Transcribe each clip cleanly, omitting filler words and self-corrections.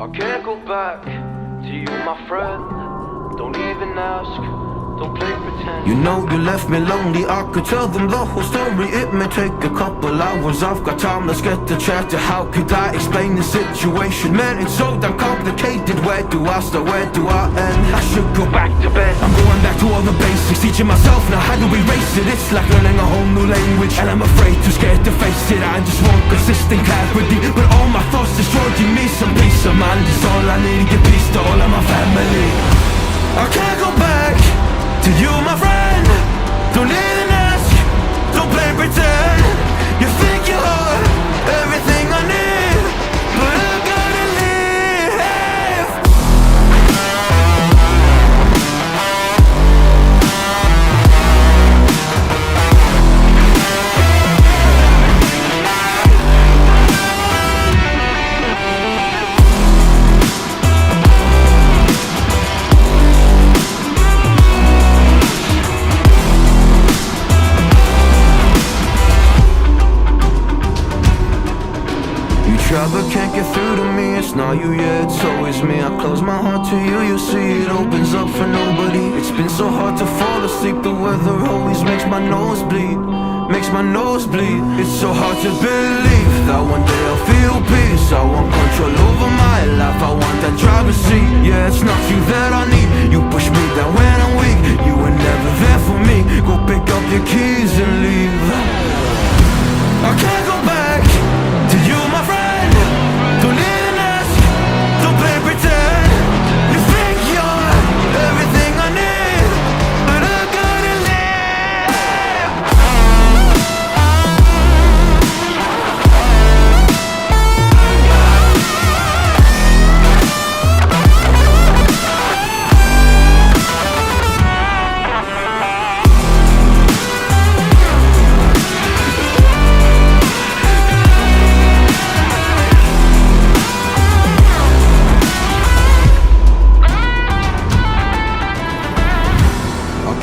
I can't go back to you, my friend. Don't even ask, don't play pretend. You know you left me lonely, I could tell them the whole story. It may take a couple hours, I've got time, let's get to chat. How could I explain the situation? Man, it's so damn complicated. Where do I start, where do I end? I should go back to bed. I'm going back to all the basics, teaching myself now how to erase it. It's like learning a whole new language, and I'm afraid, too scared to face it. I just want consistent clarity, but all my thoughts destroying me. Some peace of mind is all I need to give peace to all of my family. I can't go back to you, my friend. Don't even ask, don't play pretend. You think you're everything I need, but I gotta leave. Try but can't get through to me. It's not you, yeah, it's always me. I close my heart to you, you see it opens up for nobody. It's been so hard to fall asleep. The weather always makes my nose bleed, makes my nose bleed. It's so hard to believe that one day I'll feel peace. I want control over my life, I want that driver's seat. Yeah, it's not you that I need, you push me down when I'm weak. You were never there for me, go pick up your keys and leave. I can't go back to you, my friend. Don't even ask, don't play pretend. You think you're everything I need, but I gotta live.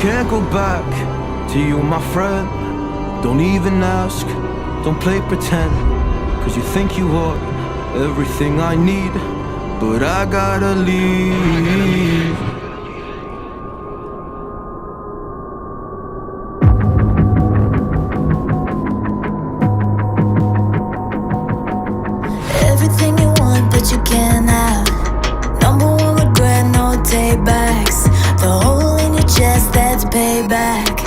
Can't go back to you, my friend. Don't even ask, don't play pretend. Cause you think you are everything I need, but I gotta leave. Everything you want but you can't have. Number one regret, no takebacks. The hole in your chest, that's payback.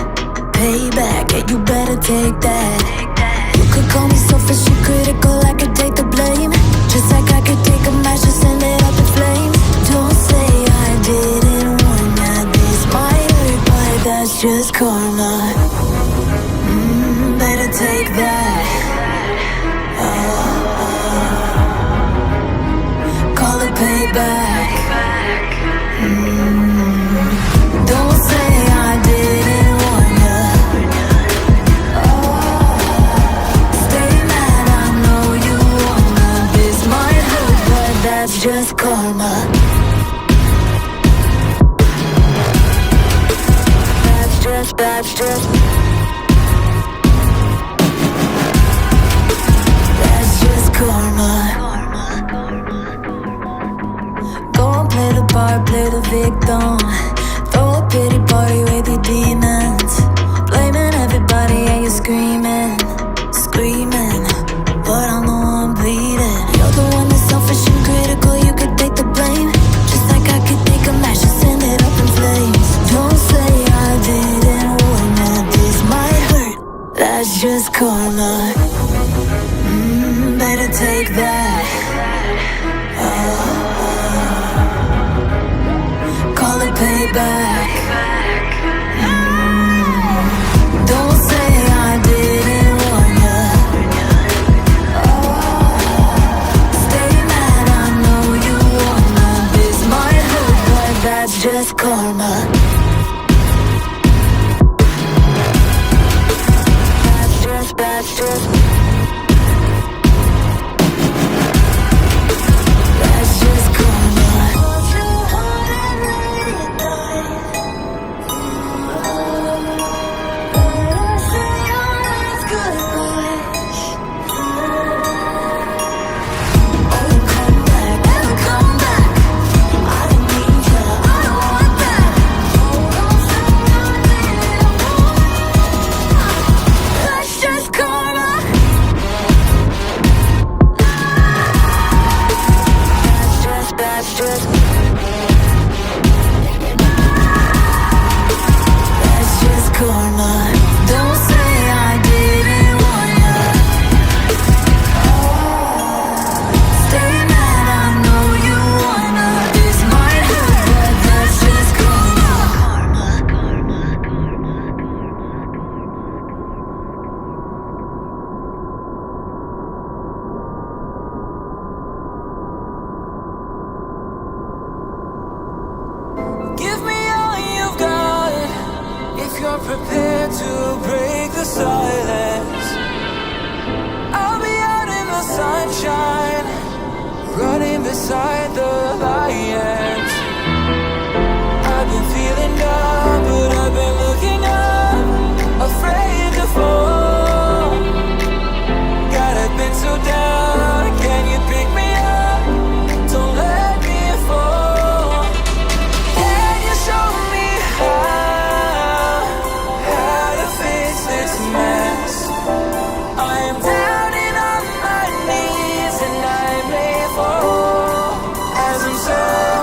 Payback, yeah, you better take that. You could call me selfish and critical, I could take the blame. Just like I could take a match and send it up in flames. Don't say I didn't warn ya. This might hurt, but that's just karma. Better take that. Call it payback. Don't say I didn't warn ya. Stay mad, I know you wanna. This might hurt, but that's just karma. That's just karma. Go and play the part, play the victim. Throw a pity party with your demons. Blaming everybody and you're screaming, screaming, but I'm the one bleeding. You're the one that's selfish and critical, you could take the blame. Just like I could take a match and send it up in flames. Don't say I didn't warn ya. This might hurt, that's just karma. Better take that. Call it payback. Don't say I didn't warn ya. Stay mad, I know you wanna. This might hurt, but that's just karma. That's just come you're prepared to break the silence, I'll be out in the sunshine, running beside the lions. I've been feeling down, but I've been looking up, afraid to fall. God, I've been so down, can you pick me up? Don't let me fall. Can you show me how to fix this mess? I am down and on my knees and I may fall as I'm so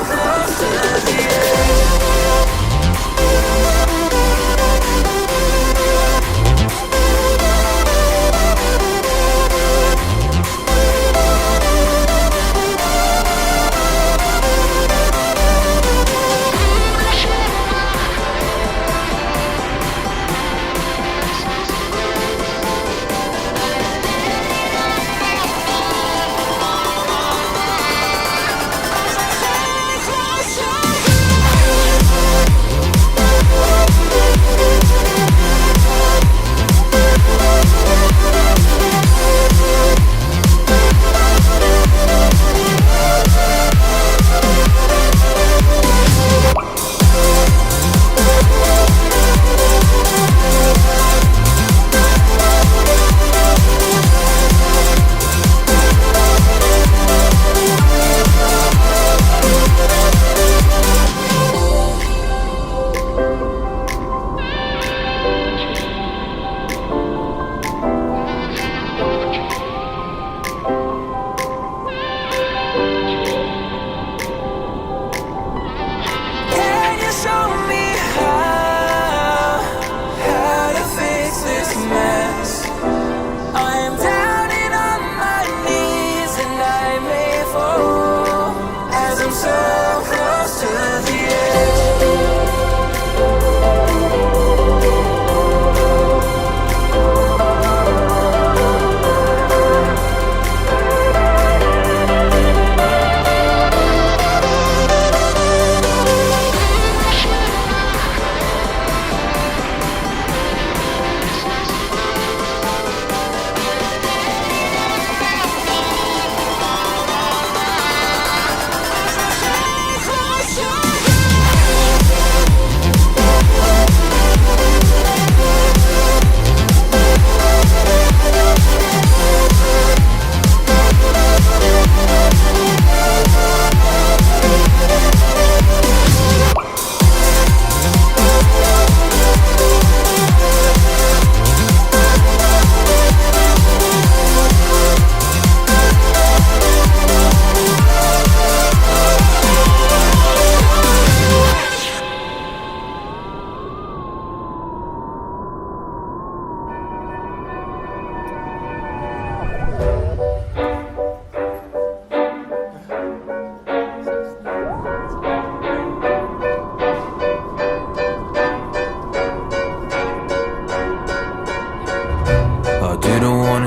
close to the edge.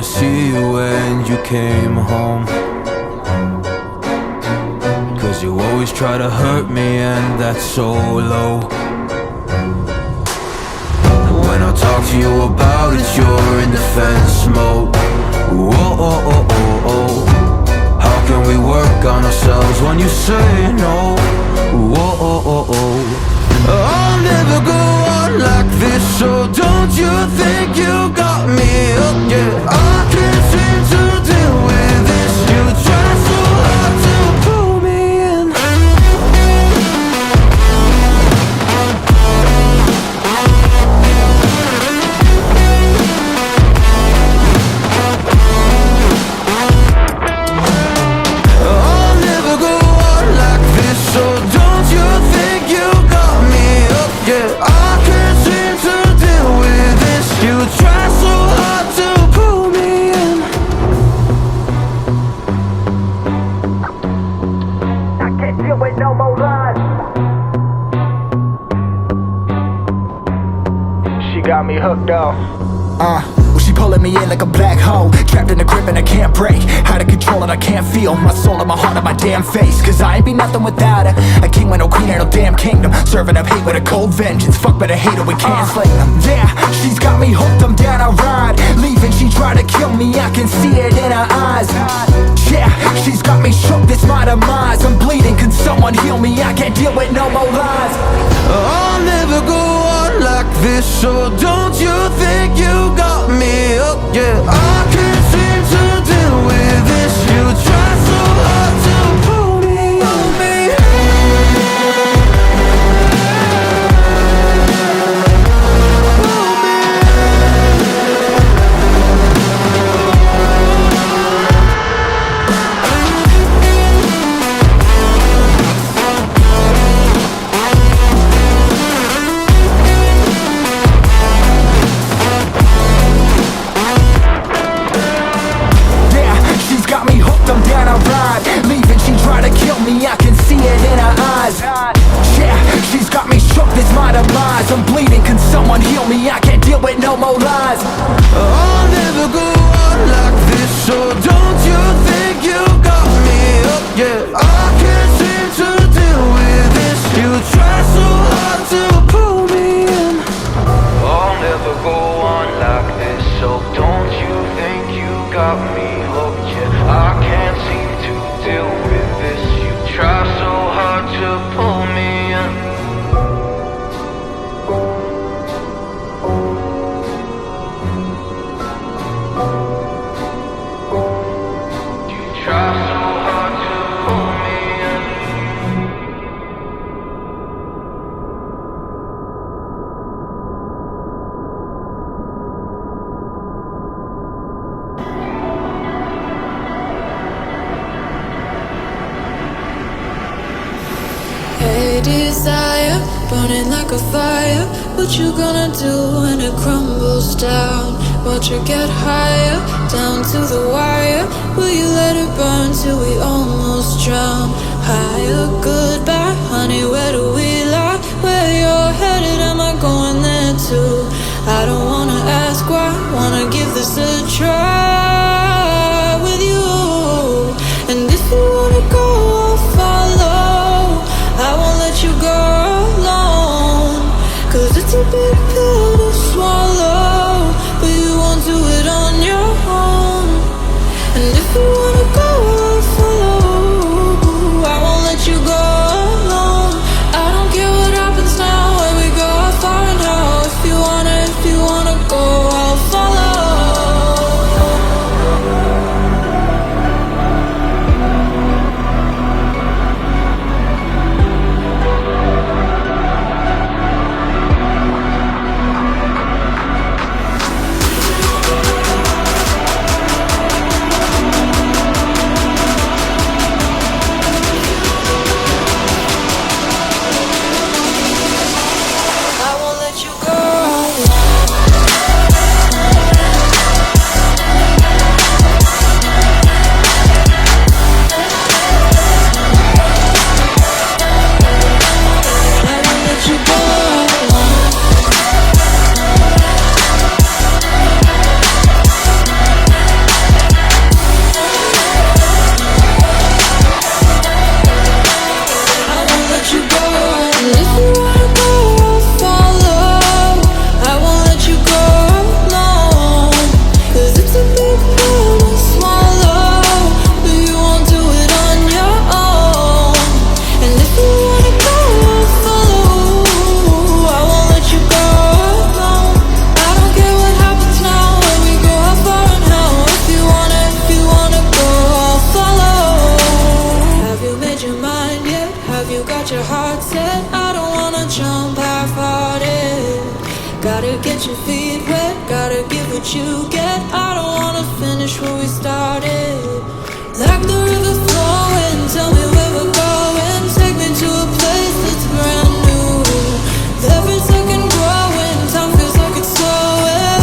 see you when you came home, 'cause you always try to hurt me and that's so low. When I talk to you about it, you're in defense mode. Whoa, oh, oh, oh, oh. How can we work on ourselves when you say no? Whoa, oh, oh, oh. I'll never go on like this, so don't you think you got me up yet? I can't seem to deal with this. You try so hard to pull me in. I'll never go on like this, so don't you think you got me up yet? I can't seem to deal with this. You try so hard to pull me in. I can't deal with no more lies. She got me hooked up. When she pulling me in like a black hole, trapped in a grip and I can't break. Out of control and I can't feel my soul and my heart and my damn face. Cause I ain't be nothing without her. A king with no queen and no damn kingdom, serving up hate with a cold vengeance. Fuck but I hate her, we can't slay them. Yeah, she's got me hooked, I'm down, I ride. Leaving, she tried to kill me, I can see it in her eyes. Yeah, she's got me shook, this my demise. I'm bleeding, can someone heal me? I can't deal with no more lies. I'll never go on like this, so don't you think you got me up, yeah. I can't seem to deal with this. You try so hard to pull me on me. I'm down, I ride. Leaving, she try to kill me, I can see it in her eyes. Yeah, she's got me shook, this my demise. I'm bleeding, can someone heal me? I can't deal with no more lies. I'll never go on like this, so don't you think you got me up, yeah. I can't seem to deal with this. You try so hard to pull me in. I'll never go on like this, so don't you think you got me hooked, yeah. I can't seem to deal with this. You try so hard to pull me in. You try so hard to pull me in. Hey desire, burning like a fire. What you gonna do when it crumbles down? Watch it get higher, down to the wire. Will you let it burn till we almost drown? Higher, goodbye, honey, where do we lie? Where you're headed, am I going there too? I don't wanna ask why, wanna give this a try with you. And if you wanna go, I'll follow. I won't let you go alone, cause it's a big pill to swallow, but you won't do it on your own. And if you wanna go, I'll follow. I won't let you go alone. I don't care what happens now, where we go, how far and how. If you wanna go, I'll follow. I won't let you go. I won't let you go. I won't let you go. And if you wanna go, I'll follow. I won't let you go alone, cause it's a big pill to swallow, but you won't do it on your own. And if you wanna go, I'll follow. I won't let you go alone. I don't care what happens now, where we go, how far and how. If you wanna go, I'll follow. Have you made your mind yet? Have you got your heart set? I don't wanna jump half-hearted. Gotta get your feet wet, gotta give what you get. I don't wanna finish where we started. Like the river flowing, tell me where we're going. Take me to a place that's brand new. Every second growing, time feels like it's slowing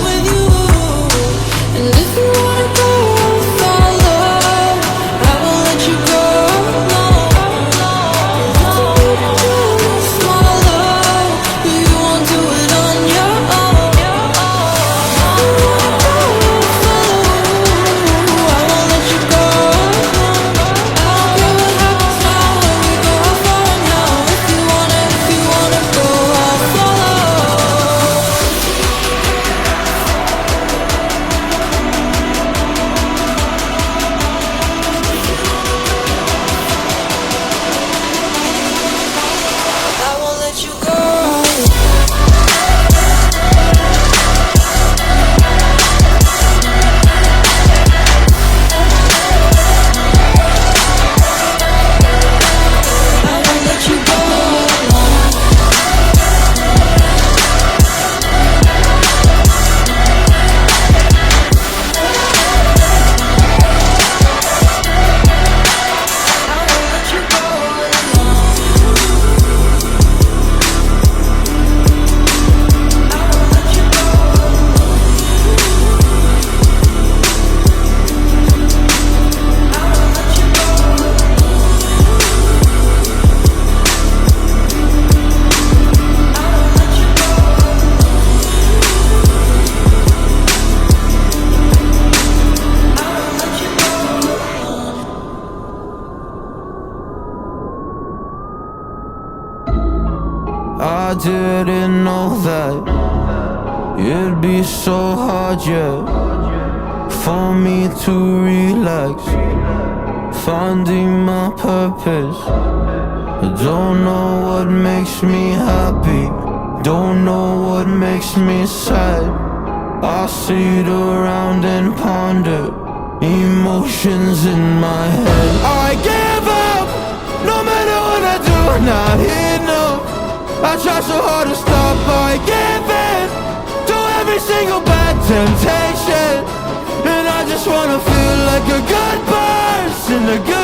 with you. And if you wanna go, I'll follow. I won't let you go alone. It's a big pill to swallow, but you won't do it on your own. I didn't know that it'd be so hard, yeah, for me to relax, finding my purpose. I don't know what makes me happy, don't know what makes me sad. I sit around and ponder emotions in my head. I give up, no matter what I do, not enough. I try so hard to stop, I give in to every single bad temptation. And I just wanna feel like a good person, a good